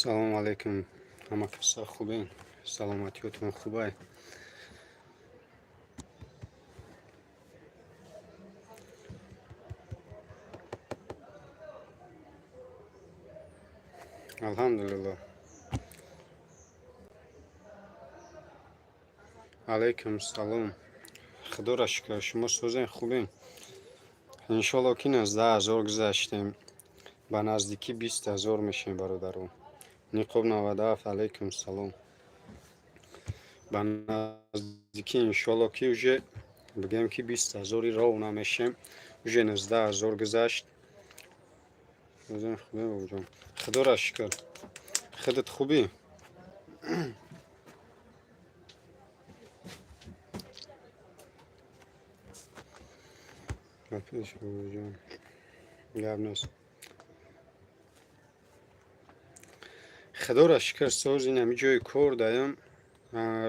салом алейкум, ҳама каса хубен, саломатиётон хубай. алҳамдулиллаҳ. алейкум салом. худоро шукр, шумо сӯзен хубен? иншоалло ки 19,000 гузаштем, ба наздики 20,000 мешем бародарон. ниқоб 97, алейкум салом. ба наздики иншоалло ки уже бигем ки 20,000 роҳ намешем, уже 19,000 гузашт. сӯзен хубен бобуҷон? худоро шукр. худат хубӣ? гап нест. худоро шукр, соз ин ҳами ҷои кор даём.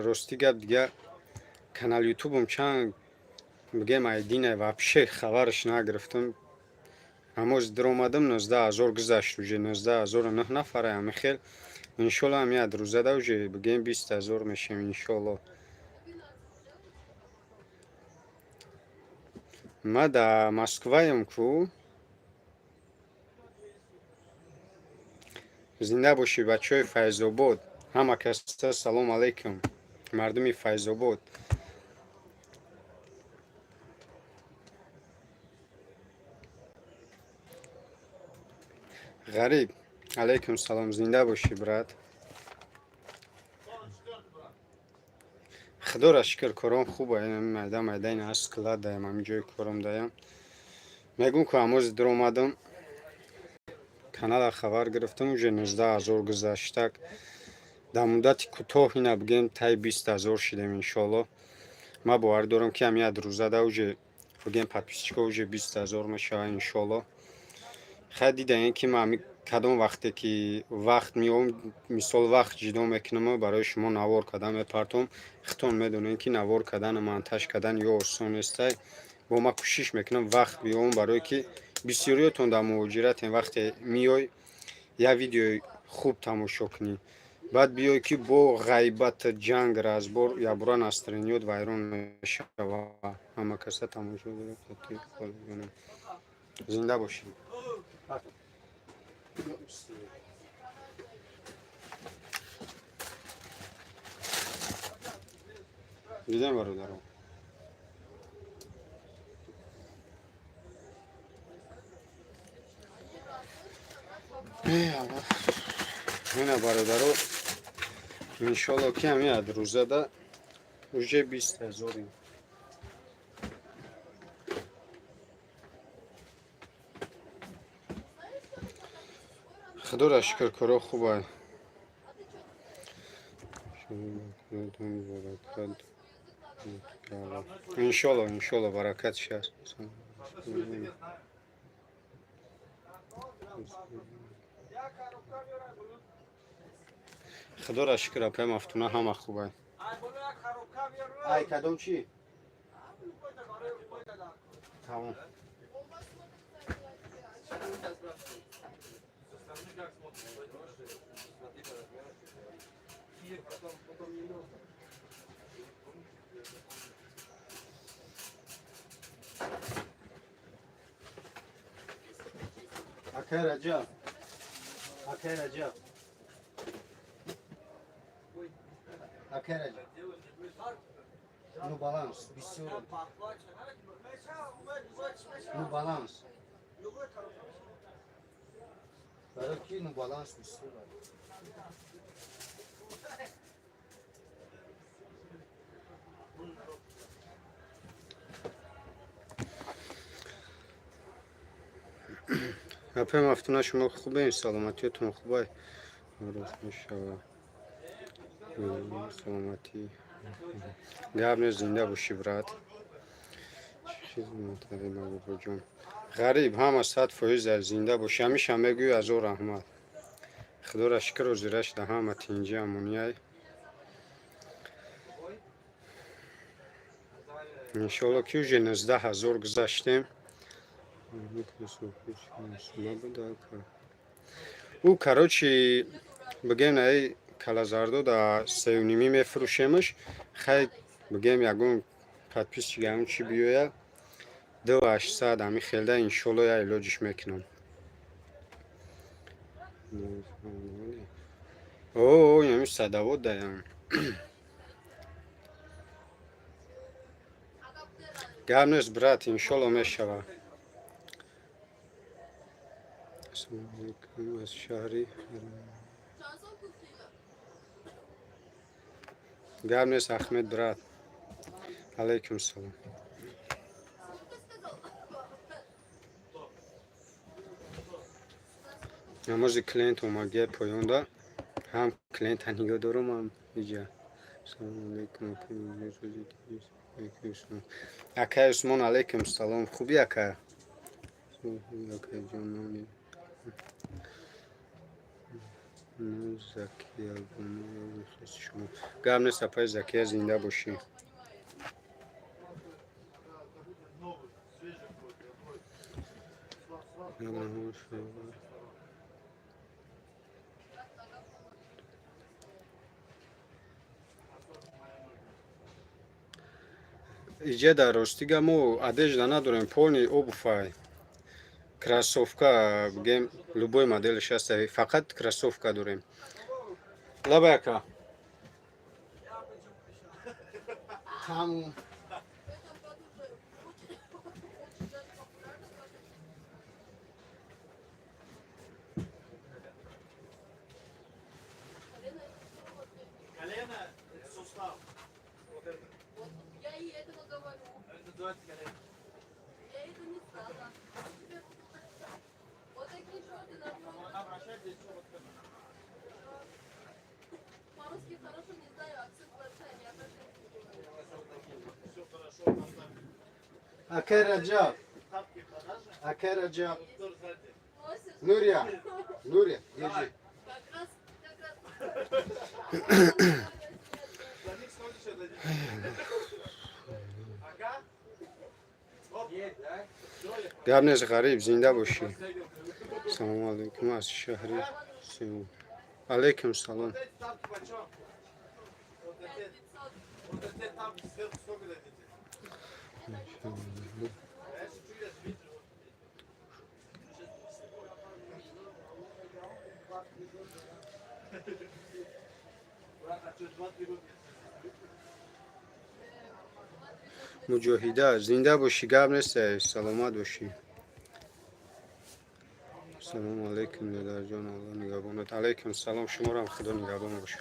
Рости гап дига канал ютубам чанд бигем айдине вообще хабараш нагирифтам. ҳамоз диромадам 19,000 гузашт, уже 19,009 нафара амихел. иншоалло ҳами адрӯзада уже бигем 20,000 мешем иншоалло. ма да Москваям ку. зинда бошӣ бачаҳои Файзобод. ҳама каса салом алейкум. мардуми Файзобод. ғариб, алейкум салом, зинда бошӣ брат. худоро шукр, кором хуба, майда ин ҳаст скилат даям, ҳами ҷои корам даям. мегӯм ку ҳамоз диромадам канала хабар гирифтам, уже 19,000 гузаштак. дар муддати кӯтоҳ ина бигем таи 20,000 шидем иншоалло. ма бовар дорам ки ҳами адрӯзада уже бигем подписчикҳо уже 20,000 мешавад иншоалло. хай дидаем ки ма ҳами кадом вақте ки вақт меёбам, мисол вақт ҷидо мекунам, барои шумо навор кардан мепартом. хитон медонем ки навор кардан, монтаж кардан ё осон нестай. бо ма кӯшиш мекунам вақт биёбам, барое ки бисёриётон дар муҳоҷиратен. вақте миёй як видеои хуб тамошо кунӣ, баъд биёй ки бо ғайбат ҷанг разбор якбора настроениёт вайрон мешава. ҳама каса тамошо кунем. зинда бошед. дидем бародарон. ина бародаро, иншоалло ки ҳами адрӯзада уже 20,000. худоро шукр, коро хубай. иншоалло баракат шаст. худоро шукр, апай мафтуна ҳама хубай. ай кадом чӣ? тамом. акай раҷаб, акай раҷаб, акай раҷаб, ну баланс бисёр, ну баланс, барои ки ну баланс бисёр. апай мафтуна шумо хубен? саломатиётон хубай? рост мешава саломатӣ. гап нест, зинда бошӣ брат. ғариб, ҳама 100% зинда бошӣ. ҳамеша мегӯи ҳазор раҳмат. худоро шукр, озираш да ҳама тинҷи амонияй. иншоалло ки уже 19,000 гузаштем. ӯ короче بگیم ای کلازاردو در 3.5 میفروشیمش. خیلی بگیم یکون پادپیس چیگه چی بیوید 2800 همی خیلده انشالله یا علاجش میکنم. اوه یعنی صدوات دایم گرم نیست برات انشالله میشود. السلام علیکم از شهری گرم نیست احمد برات. علیکم سلام. نماز کلینت اومده پایونده هم کلینت هنیگه دارم هم اینجا. سلام علیکم اکای عثمان علیکم سلام خوبی اکای اکای جانانی زکی شما گرم نیست اپای زکی زنده باشی. اینجا در راستیگه ما ادیج نداریم پولنی обувай кроссовка بگیم любой مدلش هست فقط کروسوفکا داریم. لباکا تموم اکای رجب اکای رجب نوریا نوریا یجی گرم نیست غریب زنده باشی. سلام علیکم از شهری سیمون. علیکم سلام. مجاهده زنده باشی گرم نیست سلامت باشی. سلام علیکم دادر جان الله نگهبانت. علیکم سلام شما را هم خدا نگهبان باشه.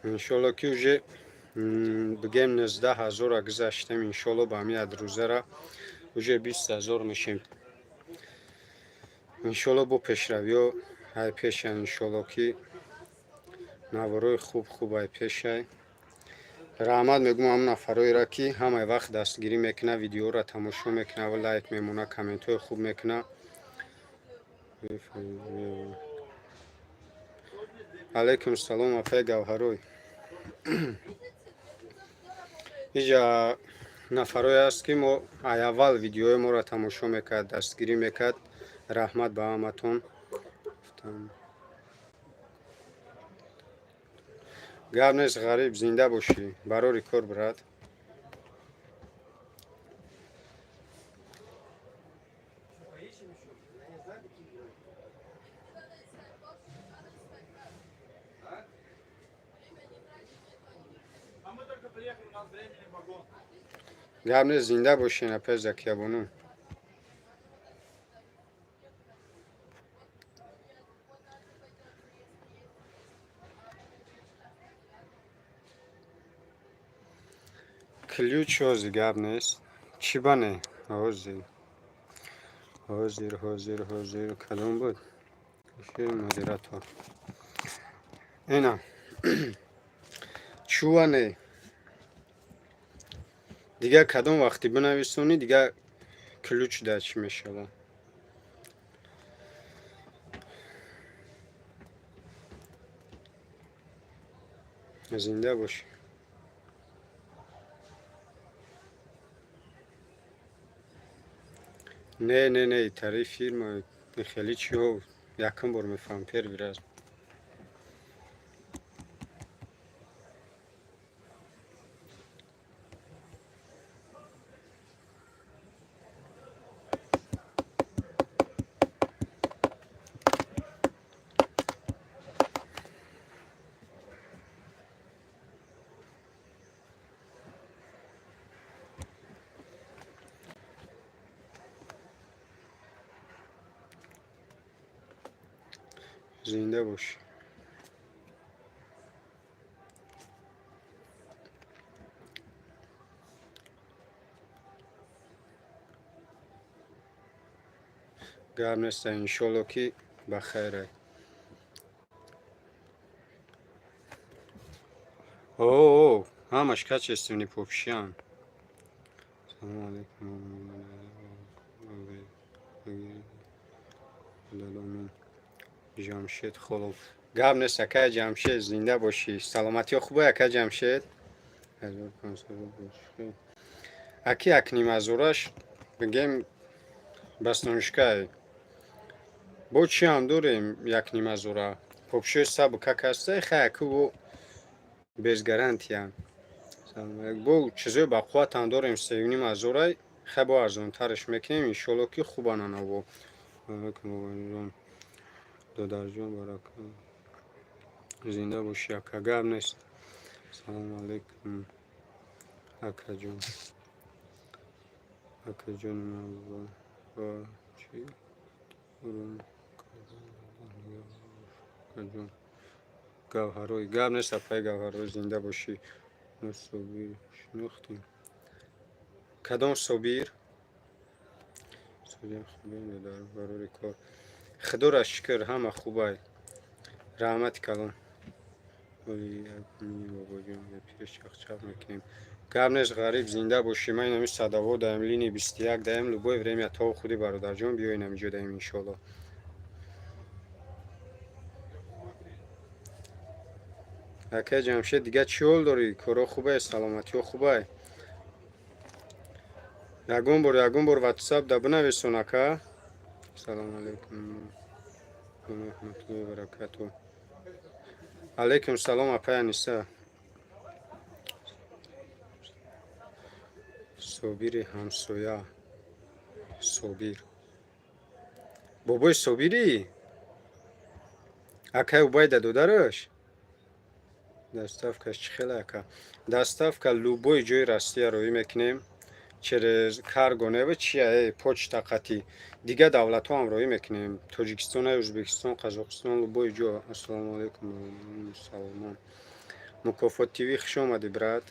انشالله که اوجه بگیم 19,000 گذاشتیم انشالله با همین روزه را اوجه 20,000 میشیم انشالله. با پیشروی ها های پیش انشالله که نواروی خوب های پیش های رحمت میگم هم نفرای را که همه وقت دستگیری میکنه ویدیو را تماشا میکنه و لایک میمونه کامنت های خوب میکنه. علیکم سلام افای گوهروی. اینجا نفرای است که ما اول ویدیوی ما را تماشا میکرد دستگیری میکرد. رحمت به همتون. گرم نیست غریب زنده باشی برای کار برات. گرم نیست زنده باشی نپای زکیه بانو. کلیوچ هازی گرم نیست چی بانه هازی حاضر کدوم بود شیر مدیرت ها اینا چوانه دیگه کدوم وقتی بنویسونی دیگه کلوچ داچ میشه. زنده باشی. نه تری فیلم خیلی چی ها یکم بار میفهم پیر بیرز زنده باش. گرم نیست انشالله که بخیره. اوه همش کچ استونی پوپشیان. سلام علیکم. جمشید خلوف گرم نیست اکه جمشید زنده باشی. سلامتی خوبه اکه جمشید. اکی اکنیم از اورش بگیم بستانشگاه بو چی هم داریم یک نیم از اورا پوپشوی سب که کسته خیلی که بو بیزگرانتیم بو چیزی با قوت هم داریم سیونیم از اورای خیلی با ارزان ترش میکنیم انشالله که خوبانه نبو دو درجان برکن زنده باشی اکا گرم نیست. سلام علیکم اکا جان اکا جان من با چی؟ اکا جان گوهروی گرم نیست اپای گوهروی زنده باشی. صبیر شناختیم کدام صبیر؟ صبیر خوبه در برای کار خدا را شکر همه خوبه رحمت کلام ولی بابا جان پیش چخ میکنیم گرم نیست غریب زنده باشی. من اینمی صداوا دایم لینی 21 دایم لبوی время تا خودی برادر جان بیاین اینجا دایم انشالله. اکه جمشید دیگه چی حال داری؟ کارا خوبه؟ سلامتی خوبه؟ یگون بار واتساپ دا بنویسون اکه. سلام علیکم و رحمت الله و برکاته. علیکم سلام اپای انیسه. صابیر همسویا صابیر بابای صابیری اکه باید دادرش دستافکش خیلی اکه دستافکا لوبوی جوی راستی روی میکنیم через карго و چیه почта قطی دیگه دولت ها هم روی میکنیم تاجیکستان ازبکستان قزاقستان لوبوی جو. السلام علیکم سلام مکافات تیوی خوش آمدی برات.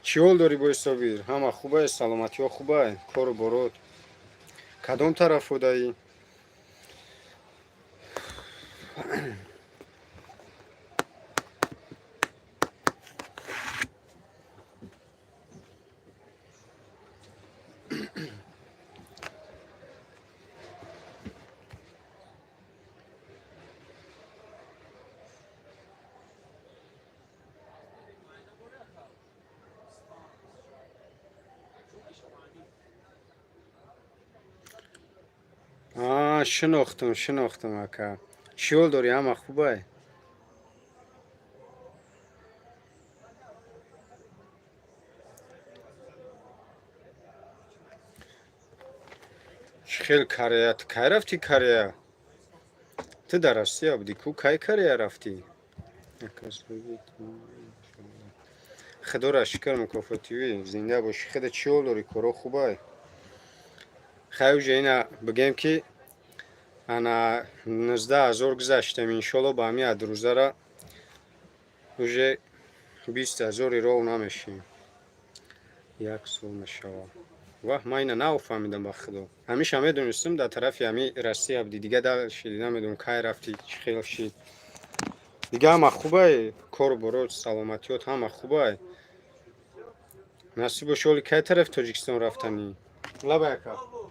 چی حال داری بای صابیر؟ همه خوبه؟ سلامتی ها خوبه؟ کار و بارات کدام طرف بودایی؟ شناختم اکا چی حال داری؟ همه خوبه؟ خیلی کاریه تو کی رفتی کاریه؟ تو در آسیا بودی کو کی کاریه رفتی؟ خدا را شکر مکافاتیوی زنده باشی. خدا چی حال داری؟ کارا خوبه؟ خیلی اینا بگیم که انا 19,000 گذشتم انشالله با همین ادروزه را уже 20,000 رو نمیشیم یک سال نشوا و من اینا نفهمیدم با خدا همیشه میدونستم در طرف همین راستی ابدی دیگه در شدید نمیدونم کی رفتی چی خیلی شد دیگه همه خوبه کار برات سلامتیات همه خوبه نصیب شغل کی طرف تاجیکستان رفتنی لبیکا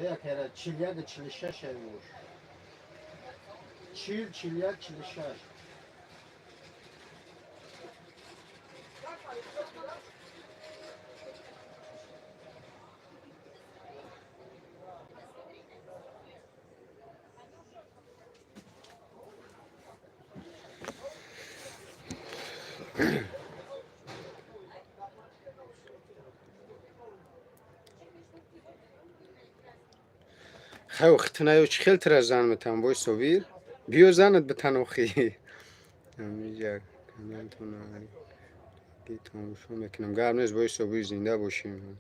یک هر چیلیاد چلیشش ایموش چیلیاد چلیشش خیلی وقت نیو چه خیلی تر زن میتونم بای صویر بیو زنت به تنوخی اینجا کانالتون تماشا میکنم گرم نیست بای صویر زنده باشیم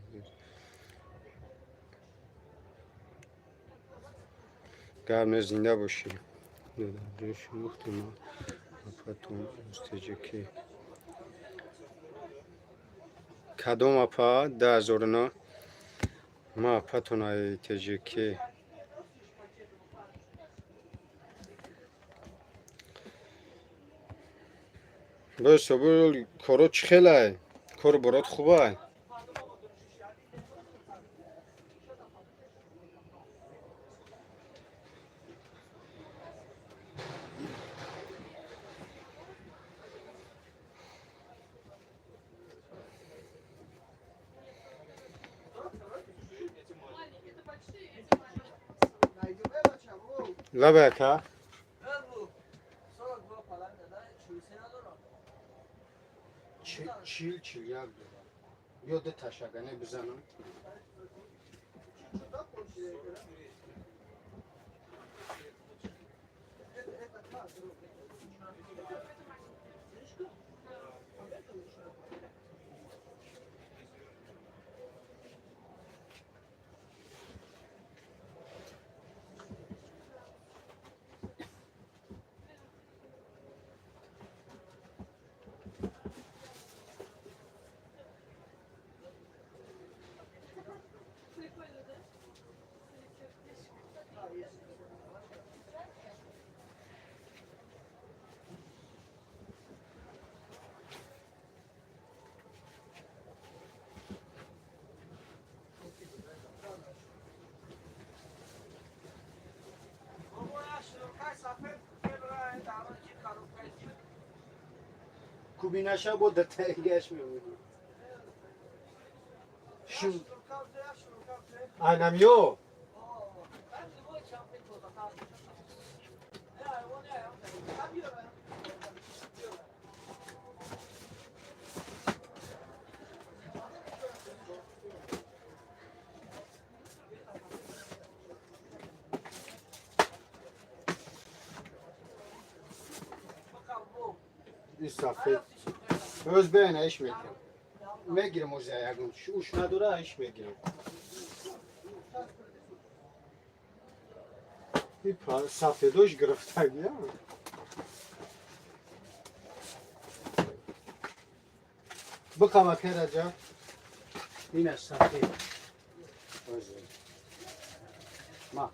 گرم نیست زنده باشیم دیش مختم اپاتون استجکی کدوم اپا 10,009 ما اپاتون های تجکی بای صویر کارو چه خیلی کارو برات خوبه لبه که چیل یک یاد تشگنه بزنم کوبینشه بود تهیهش میمونی شو اینم یو این سفید روز بین ایش میگیرم میگیرم موزه یکم اوش نداره ایش میگیرم این سفیدوش گرفتگی ها بکم که رجا این است سفید ما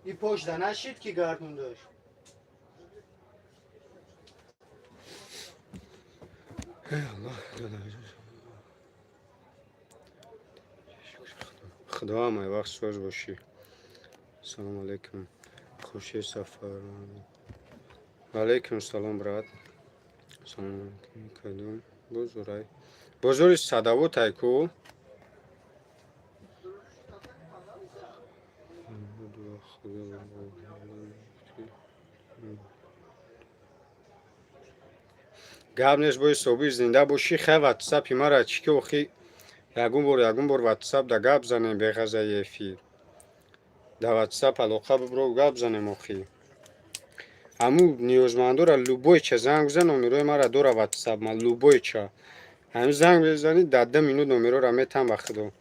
این پشت نشید که گردون داشت ای الله خدا همه وقت سوز باشی سلام علیکم خوشی سفر علیکم سلام برات سلام علیکم کدوم بزرگ بزرگ صداو تایکو گپ نیست باید صبحی زنده باشی خیلی واتساپی مرا چی که اخی یگون بار واتساپ دا گپ زنیم به غذای افیر دا واتساپ علاقه ببرو گپ زنیم اخی همو نیازمندو را لوبوی چه زنگ بزن نمیروی مرا دور واتساپ ما لوبوی چه همین زنگ بزنی در 10 مینوت نمیرو را میتم وقتو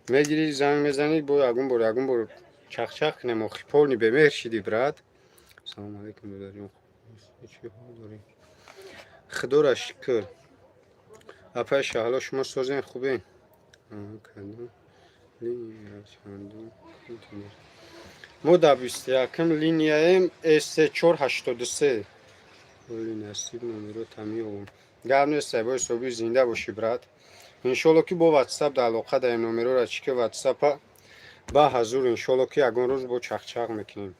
میگیری زنگ میزنی بو یگون بار چخ چخ کنیم اخی پولنی به مهر شدی برات سلام علیکم داداجون چی حال داری خدا را شکر اپش حالا شما سازین خوبین کدوم لینیا چندم ما در 21 لینیایم S483 ولی نصیب نمیرو تمیام گرم نیست باید صبحی زنده باشی برات انشالله که با واتساپ در علاقه در این نمیرو را چی که واتساپ با حضور انشالله که یکون روز با چخ چخ میکنیم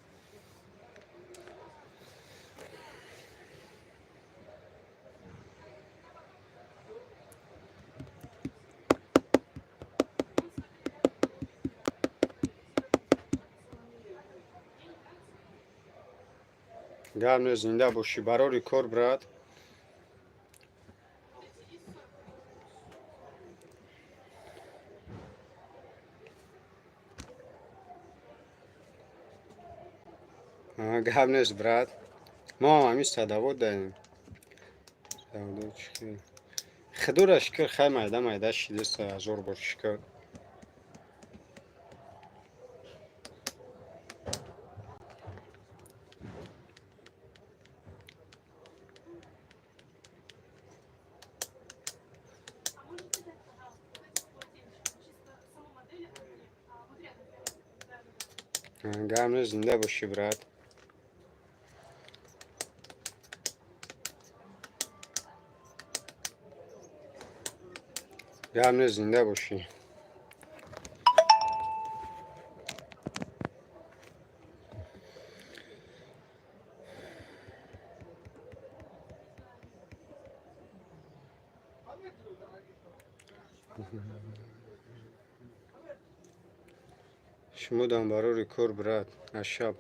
گرم نیست زنده باشی برای کار برات گرم نیست برات ما همی صدوات داریم صدوات چی خدا را شکر خیلی مایده شده است هزار بار شکر گرم نیست زنده باشی برات گرم نیست زنده باشی شما دام برای کار برات از شب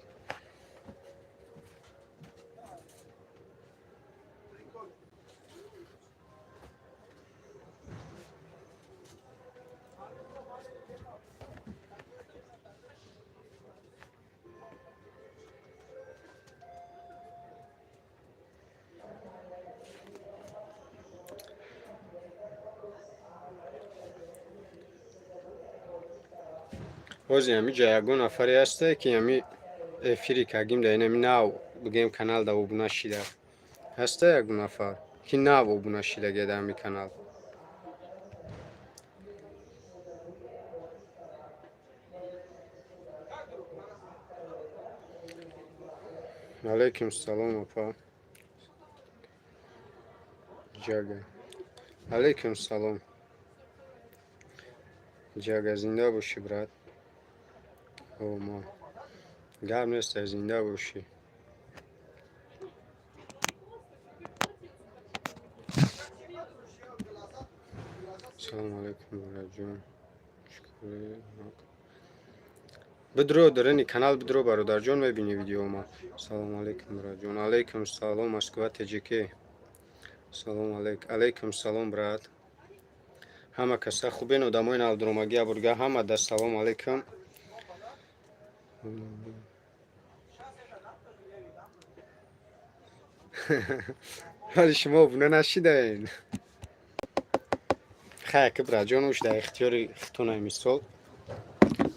بازی همی جا یگون نفری هسته که همی افیری که اگیم ده اینمی ناو بگیم کانال ده وبنا شیده هسته یگون نفر که ناو وبنا شیده گه ده همی کانال علیکم سلام اپا جاگه علیکم سلام جاگه زنده باشی برات او ما گرم نیست زنده باشی سلام علیکم برات جون بدرو درنی کانال بدرو برادر جون میبینی ویدیو ما سلام علیکم برات جون علیکم سلام مسکو تجیکی سلام علیکم سلام برات Ҳама каса хубен, одамои навдромагӣ абурга ҳама да салом алейкум. вале шумо обуна нашидаен. хай ки браҷонуш дар ихтиёри хитонаи мисол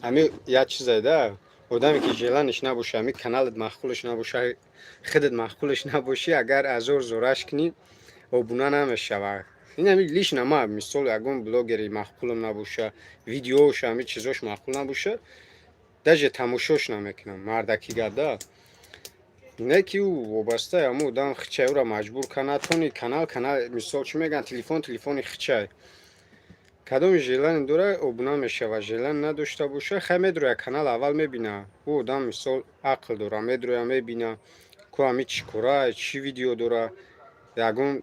ами як чизе да, одаме ки желаниш набоша, ами каналет махқулиш набоша, хидет махқулиш набоши, агар азор зораш кунӣ обуна намешава. ин ами лишна ма мисол ягон блогери махқулам набоша, видеош ами чизош махқул набоша, даже тамошош намекунам. Мардаки гада не ки ӯ вобаста аму одам хичай ӯра маҷбур кана тони канал мисол чӣ мегӯянд телефони хичай кадоми желани дора обуна мешава, желани надошта боша хай медроя канал аввал мебина. ӯ одам мисол ақл дора, медроя мебина ку ами чӣ кора, чӣ видео дора, ягон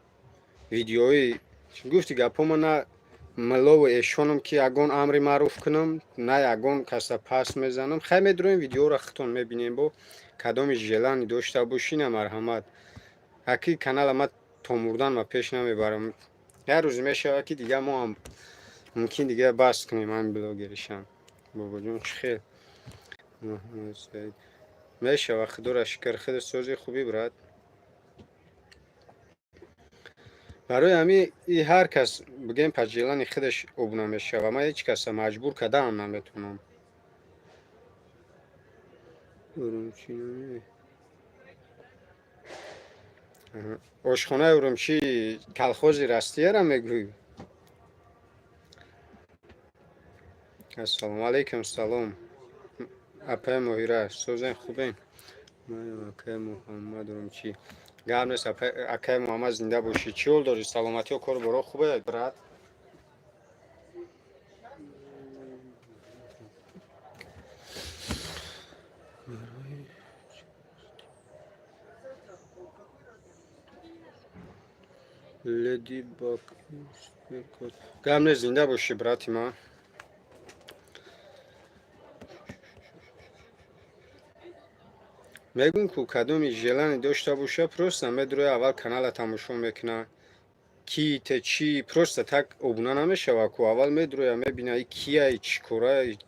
видеои гуфти гапома на милову эшонам ки ягон амри маъруф кунам, на ягон каса паст мезанам. хай медроем видеоро хитон мебинем, бо кадоми желани дошта бошӣ на марҳамат. аки канала ма то мурдан ма пеш намебарам. як рӯзе мешава ки дига мо ҳам мумкин дига бас кунем ҳамин блогеришам. бобоҷон чӣ хел мешава, худоро шукр. худо сози хубӣ брат. барои ҳами и ҳар кас бигем па желани худаш обуна мешава. ман ҳеҷ каса маҷбур кардаам наметавонам. ошхонаи урумчи калхози растияра мегӯй. ассалому алейкум. салом апай моҳира, созен хубен? акай муҳаммад урумчи гап нест. акай муҳаммад зинда бошӣ. чӣ ҳол дорӣ? саломатиҳо кору боро хубе брат? леди баг гап нест. зинда бошӣ брати ман. мегӯм ку кадоми желани дошта боша, просто медроя аввал канала тамошо мекуна ки те чӣ, просто так обуна намешава ку аввал медроя мебина и кияй, чӣ корай,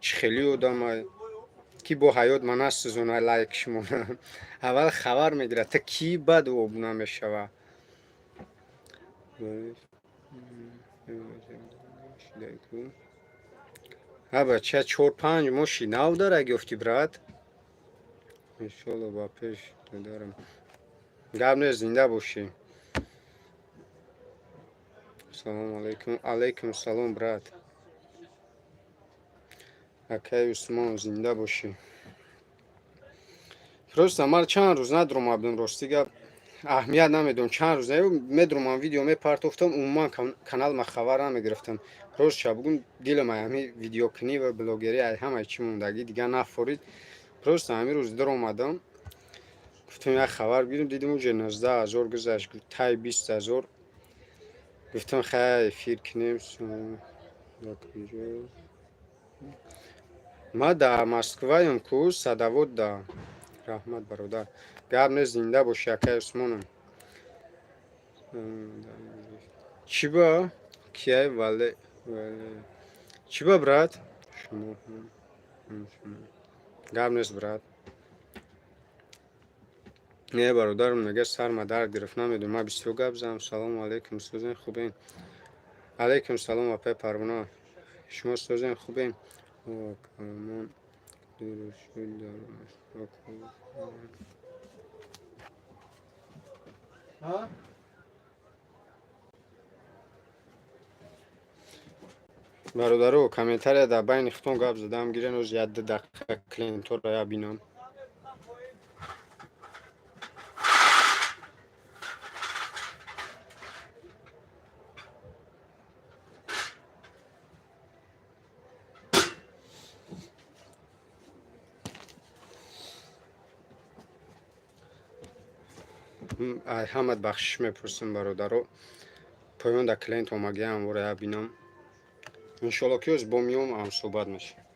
чӣ хели одамай ки бо ҳаёт ма насӯзона лайк шумонам. аввал хабар мегирад та кӣ, баъд ӯ обуна мешава. аба ча 4-5 моши нав дара гуфти брат. иншолло ба пеш додарам. гап нест. зинда бошӣ. салому алейкум. алейкум салом брат. акай усмон зинда бошӣ. просто ман чанд рӯз надромадам, рости гап аҳамият намедом. чанд рӯз медромам, видео мепартофтам, умуман канал ма хабар намегирифтам. ростча бугум дилам ҳами видеокунӣ ва блогерӣ ҳамаи чӣ мондагӣ дига нафорид. просто ҳамин рӯз даромадам, гуфтам як хабар бигирам, дидам уже 19 000 гузашт, тай 20 000. гуфтам хай эфир кунем. ма да Москваям ку садовод да. раҳмат бародар. гап нест. зинда бошӣ акай усмонам. чӣ ба кияй вале чӣ ба брат? шумо гап нест брат. не бародарам мега сарма дард гирифт, намедонам. ман бисёр гап задам. салому алейкум. созен хубен? алейкум салом апай парвона. шумо созен хубен? бародаро комментария дар байни хитон гап задам, гирен оз 1-2 дақиқа клиентҳоро я бинам. ҳамат бахшиш мепурсим бародаро. поён да клиент омагия ҳамвора я бинам. иншолло ки оз бо миём ҳам суҳбат мешавад.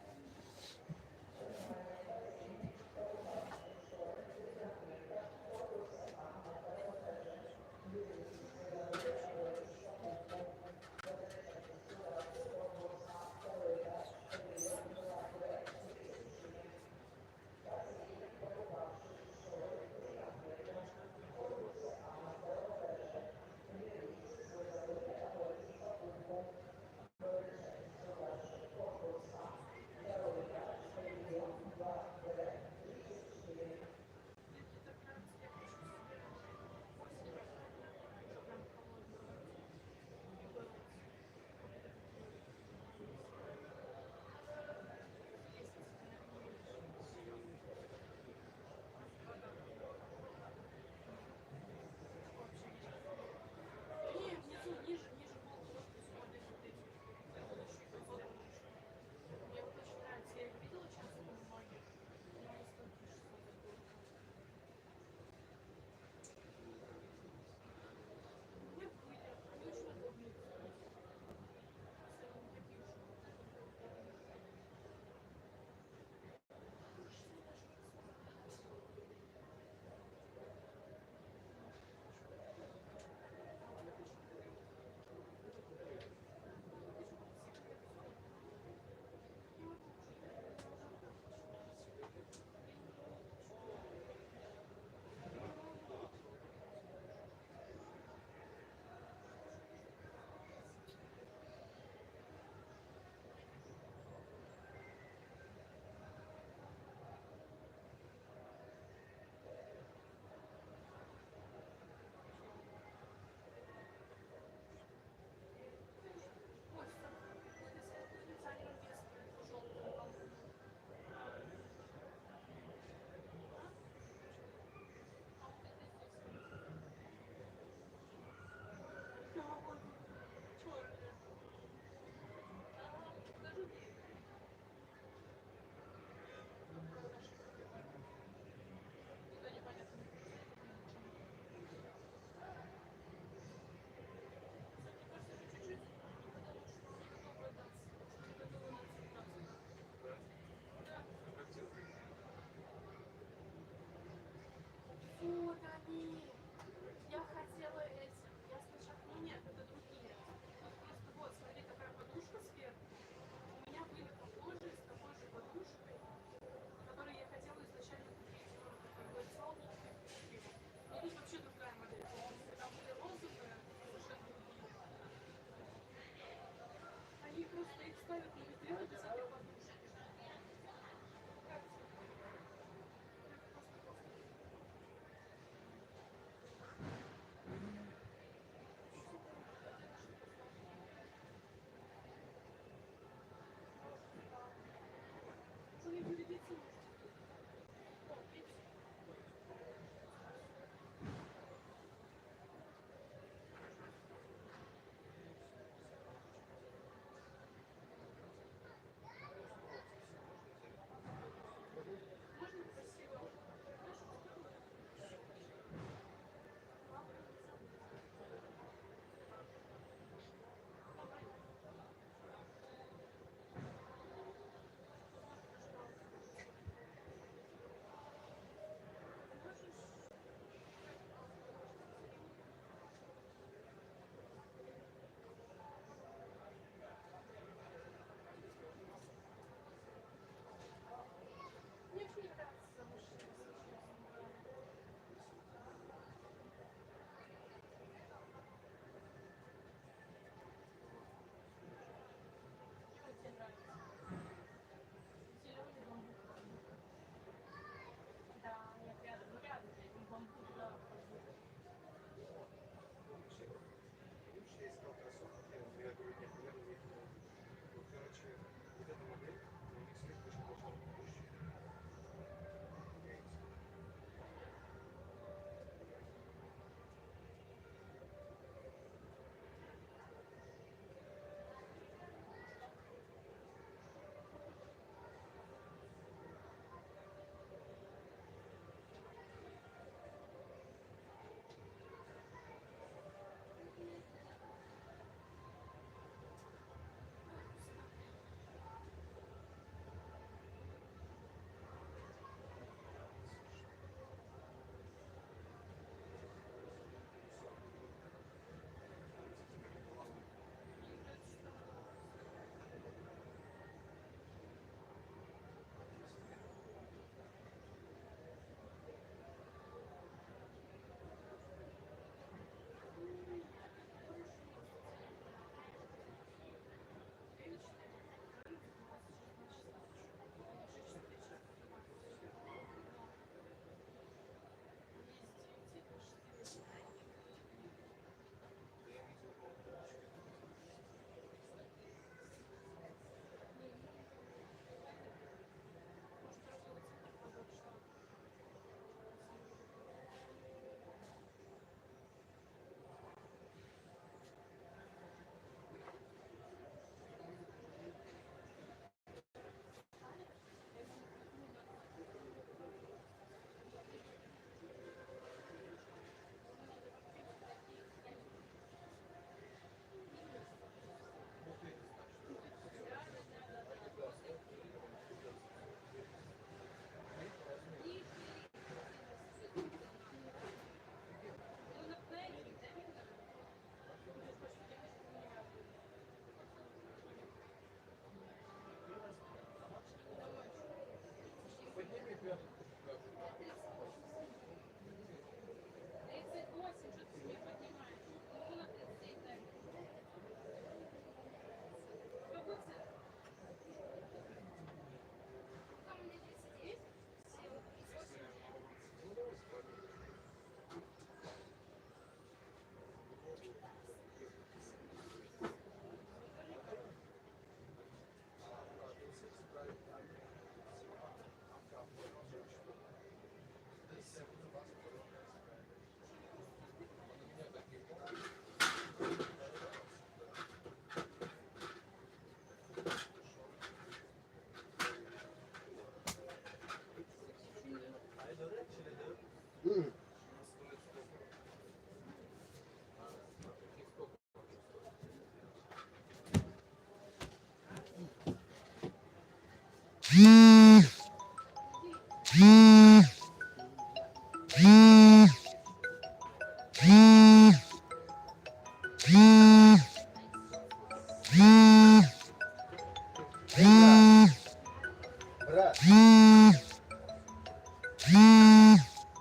Brad,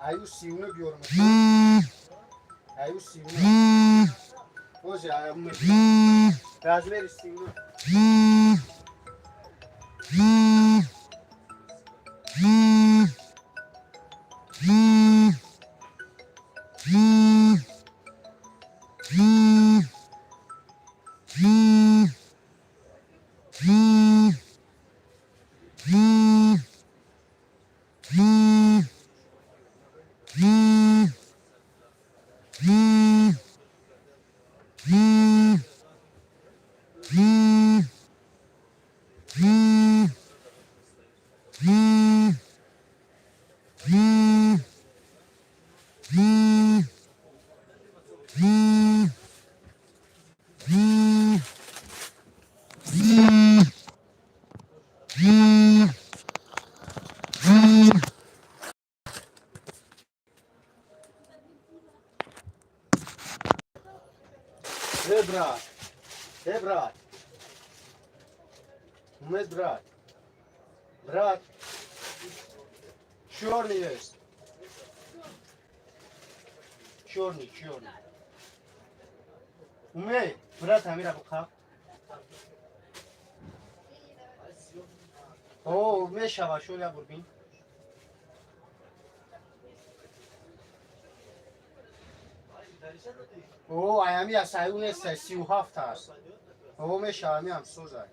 are you seeing of your Are you seeing? Hoje, Raspberry seeing. брат. Брат. Умеет брат. Брат. Черный есть. Черный. Умеет. Брат, Амира Буха. О, мешава, шо я бурбин. او ایامی از سایون 37 هست او میشه همی هم سوزه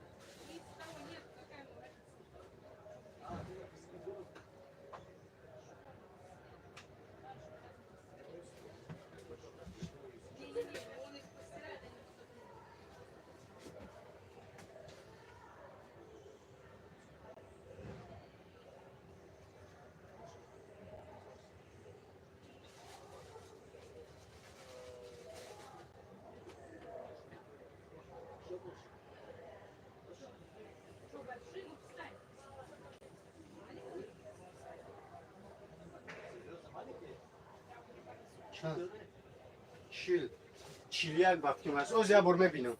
چیلیک بافتیم است او زیاد برمه بینم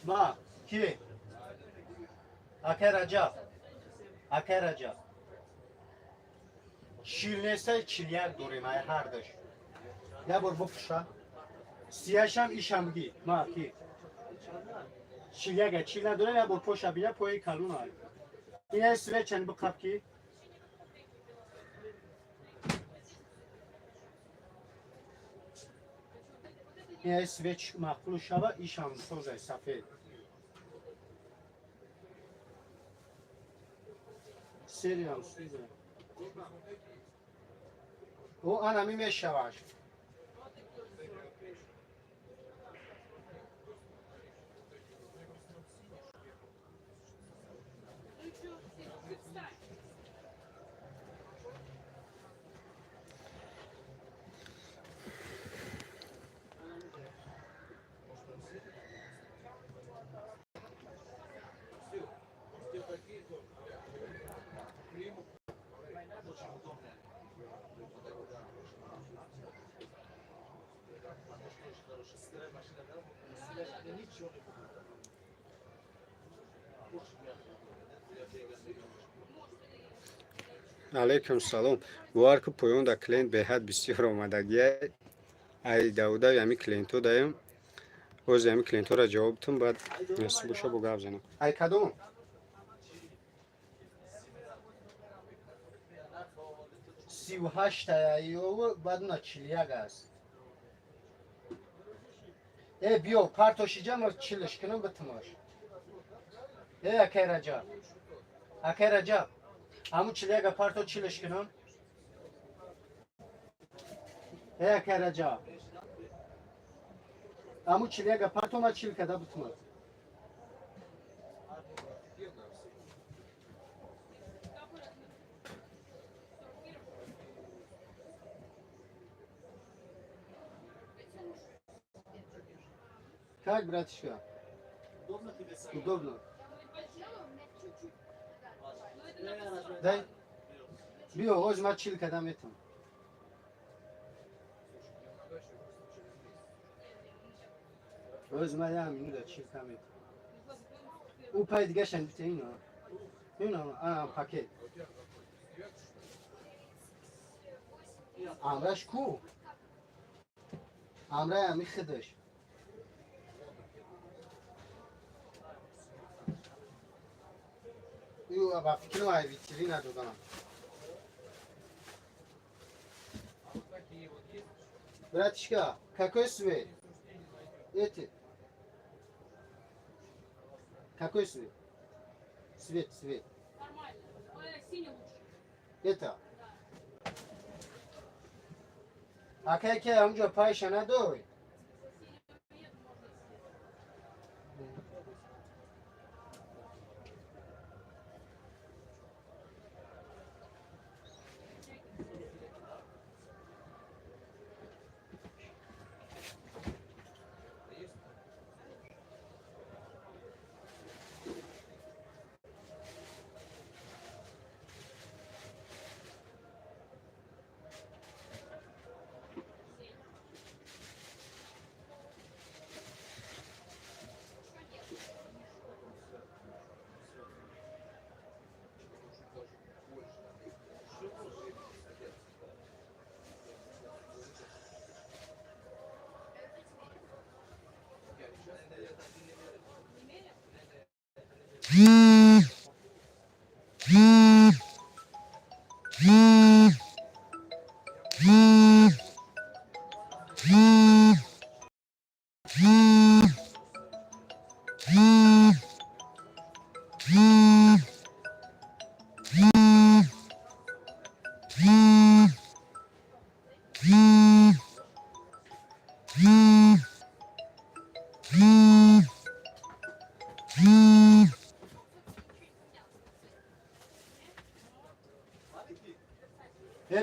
با کی؟ اکه رجب شیرنسته چیلیک دوریم های هر داشت یه بار بپوشا سیهش هم ایشم گی ما کی؟ چیلیک چیل نداره یه بار پوشا بیه پوی کلون های این سوه چند بقب کی؟ این سویچ مخلوط شده ایشم سوزه سفید سری هم سوزه او انمی میشوش علیکم سلام بوار که پویون دا کلینت به حد بسیار آمدگیه ای داودا یمی کلینتو دایم اوز یمی کلینتو را جواب تون بعد نصف بوشه بو گفت زنم ای کدوم 38 ایو بعد اونا چلیک است ای بیو پرتوشی جمع چلش کنم بتماش ای اکی رجب همون چلیک پرتو چلش کنم ای اکی رجب همون چلیک پرتو ما چل کده بتماش Как, братишка? Удобно. Дай. Био, оз ма чил кадам етам. Оз ма ям инуда чил кадам етам. У пай дигашан бите ино. Ино, пакет. Амраш ку? Амра ями хидаш. Io va fino ai vitrina dodana. Bratishka, какой свет? Эти. Какой свет? Свет. Нормально. Синий лучше. Это. А какие همونجا پایش نداری؟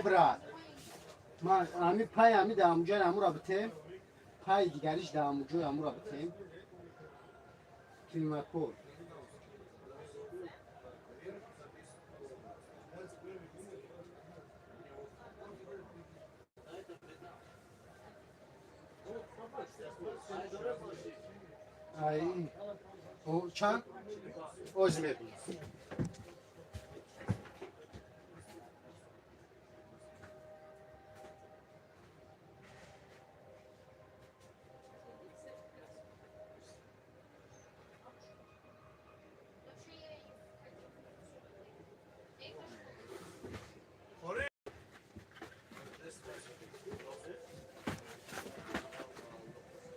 برات من همین پای همین در همونجا همون رابطه پای دیگریش در همونجا همون رابطه کلیمکور ای او چند؟ عضو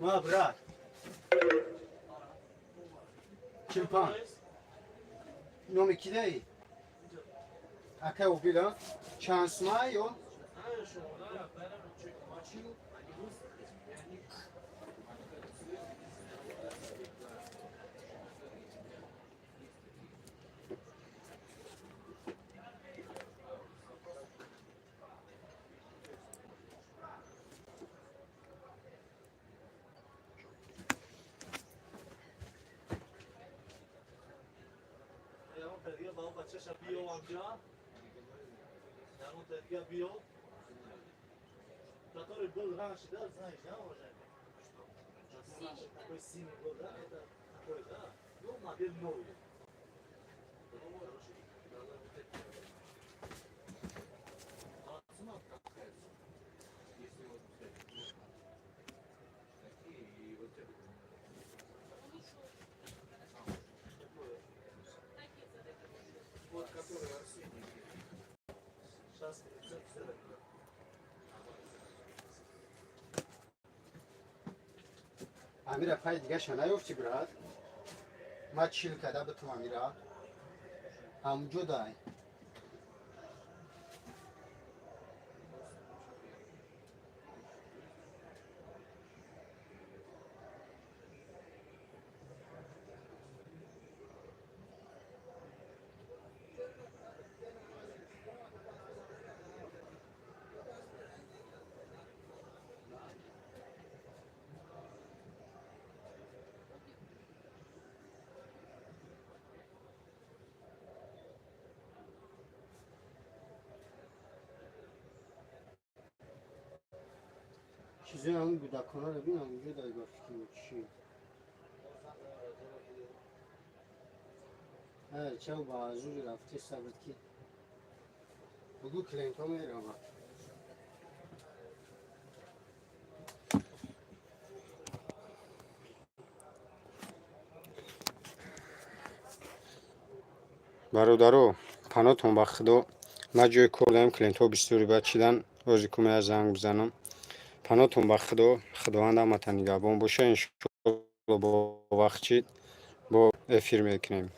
ما برات چمپان نومی کی دایی؟ اکه او بیلا چانس مایو با اون بچه‌ش بیو آنجا در اون ترکیه بیو который был раньше, да, знаешь, да, уважаемый? Такой синий был, да, это такой, да, ну, модель новый. Вот, который Арсений. Сейчас рецепт сделать. امیر پای دیگه شنه افتی برات ما چیل کده به تو امیره همونجا دای چیزی همون گودکانه رو بین همونجا دای گفتی چی چه با ازوری رفتی ثابت کی بگو کلینک ها میره آقا برادرو پناهتون به خدا من جای کردم کلینت ها بیستوری بچیدن روزی کمی از زنگ بزنم پناهتون به خدا خداوند همتان نگهبان باشه. انشالله با وقت چید با افیر میکنیم.